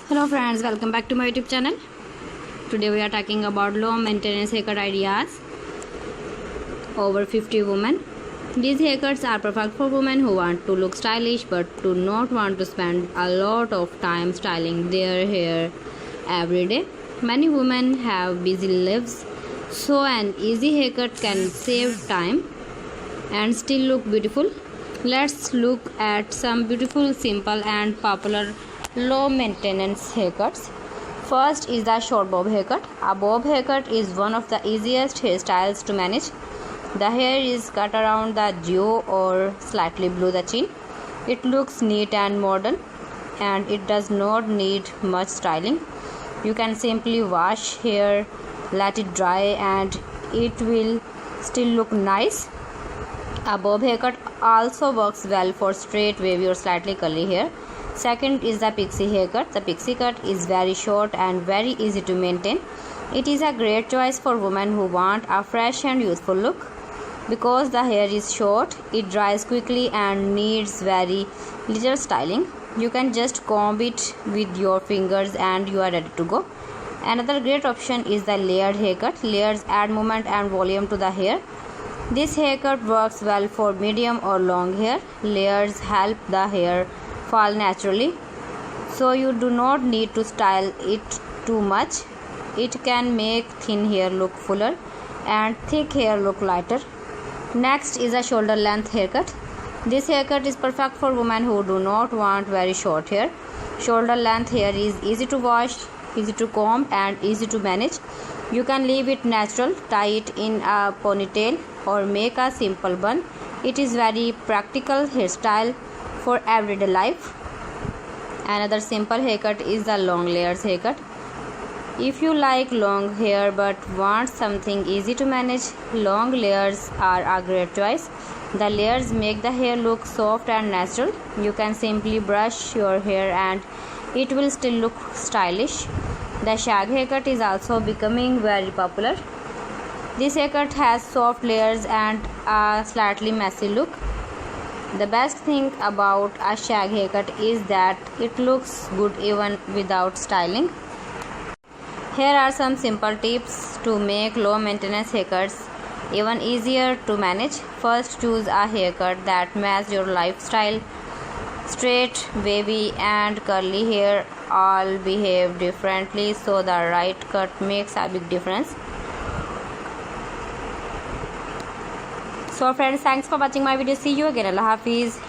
Hello friends, welcome back to my YouTube channel. Today we are talking about low maintenance haircut ideas. Over 50 women. These haircuts are perfect for women who want to look stylish but do not want to spend a lot of time styling their hair every day. Many women have busy lives, so an easy haircut can save time and still look beautiful. Let's look at some beautiful, simple and popular low maintenance haircuts. First is the short bob haircut. A bob haircut is one of the easiest hairstyles to manage. The hair is cut around the jaw or slightly below the chin. It looks neat and modern, and it does not need much styling. You can simply wash hair, let it dry, and it will still look nice. A bob haircut also works well for straight, wavy or slightly curly hair. Second is the pixie haircut. The pixie cut is very short and very easy to maintain. It is a great choice for women who want a fresh and youthful look. Because the hair is short, it dries quickly and needs very little styling. You can just comb it with your fingers and you are ready to go. Another great option is the layered haircut. Layers add movement and volume to the hair. This haircut works well for medium or long hair. Layers help the hair fall naturally, so you do not need to style it too much. It can make thin hair look fuller and thick hair look lighter. Next is a shoulder length haircut. This haircut is perfect for women who do not want very short hair. Shoulder length hair is easy to wash, easy to comb and easy to manage. You can leave it natural, tie it in a ponytail or make a simple bun. It is very practical hairstyle for everyday life. Another simple haircut is the long layers haircut. If you like long hair but want something easy to manage, long layers are a great choice. The layers make the hair look soft and natural. You can simply brush your hair and it will still look stylish. The shag haircut is also becoming very popular. This haircut has soft layers and a slightly messy look. The best thing about a shag haircut is that it looks good even without styling. Here are some simple tips to make low maintenance haircuts even easier to manage. First, choose a haircut that matches your lifestyle. Straight, wavy and curly hair all behave differently, so the right cut makes a big difference. So friends, thanks for watching my video. See you again. Allah Hafiz.